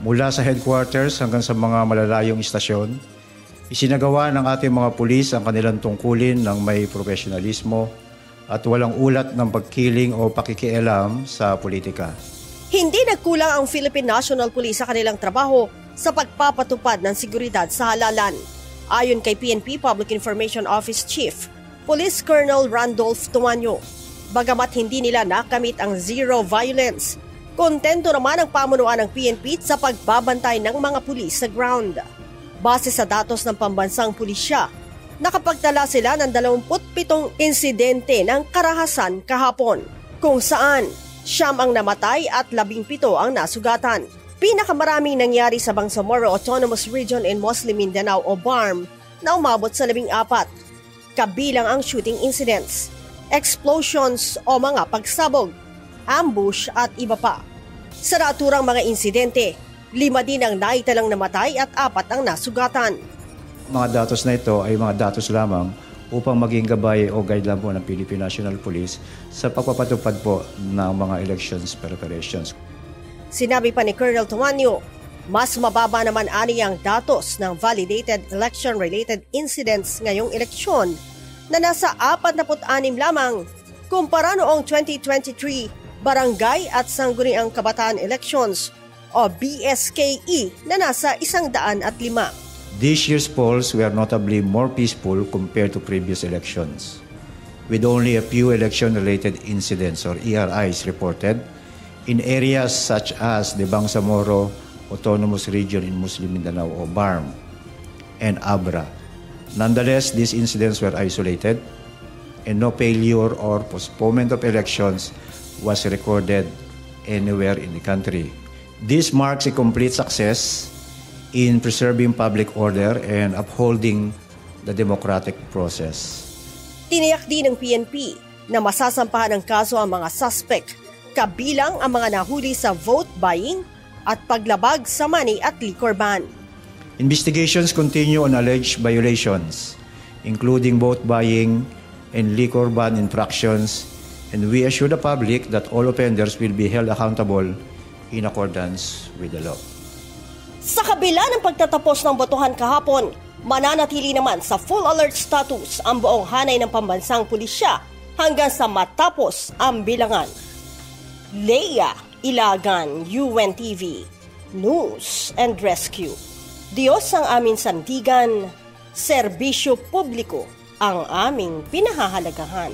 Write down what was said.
Mula sa headquarters hanggang sa mga malalayong istasyon, isinagawa ng ating mga pulis ang kanilang tungkulin ng may profesionalismo at walang ulat ng pagkiling o pakikialam sa politika. Hindi nagkulang ang Philippine National Police sa kanilang trabaho sa pagpapatupad ng seguridad sa halalan. Ayon kay PNP Public Information Office Chief, Police Colonel Randolph Tumanyo, bagamat hindi nila nakamit ang zero violence, kontento naman ang pamunuan ng PNP sa pagbabantay ng mga pulis sa ground. Base sa datos ng pambansang pulisya, nakapagtala sila ng 27 insidente ng karahasan kahapon, kung saan 9 ang namatay at 17 ang nasugatan. Pinakamaraming nangyari sa Bangsamoro Autonomous Region in Muslim Mindanao o BARM na umabot sa 14, kabilang ang shooting incidents, explosions o mga pagsabog, ambush at iba pa. Sa naturang mga insidente, 5 din ang naitalang namatay at 4 ang nasugatan. Mga datos na ito ay mga datos lamang upang maging gabay o guideline po ng Philippine National Police sa pagpapatupad po ng mga elections preparations. Sinabi pa ni Colonel Tumanyo, mas mababa naman ani ang datos ng validated election-related incidents ngayong eleksyon na nasa 46 lamang kumpara noong 2023 Barangay at Sangguniang Kabataan Elections o BSKE na nasa 105. This year's polls were notably more peaceful compared to previous elections, with only a few election-related incidents or ERIs reported in areas such as the Bangsamoro Autonomous Region in Muslim Mindanao o BARM and Abra. Nonetheless, these incidents were isolated and no failure or postponement of elections was recorded anywhere in the country. This marks a complete success in preserving public order and upholding the democratic process. Tiniyak din ng PNP na masasampahan ng kaso ang mga suspect, kabilang ang mga nahuli sa vote buying at paglabag sa money at liquor ban. Investigations continue on alleged violations, including vote buying and liquor ban infractions, and we assure the public that all offenders will be held accountable in accordance with the law. Sa kabila ng pagtatapos ng botohan kahapon, mananatili naman sa full alert status ang buong hanay ng pambansang pulisya hanggang sa matapos ang bilangan. Leia Ilagan, UNTV, News and Rescue. Diyos ang aming sandigan, serbisyo publiko ang aming pinahahalagahan.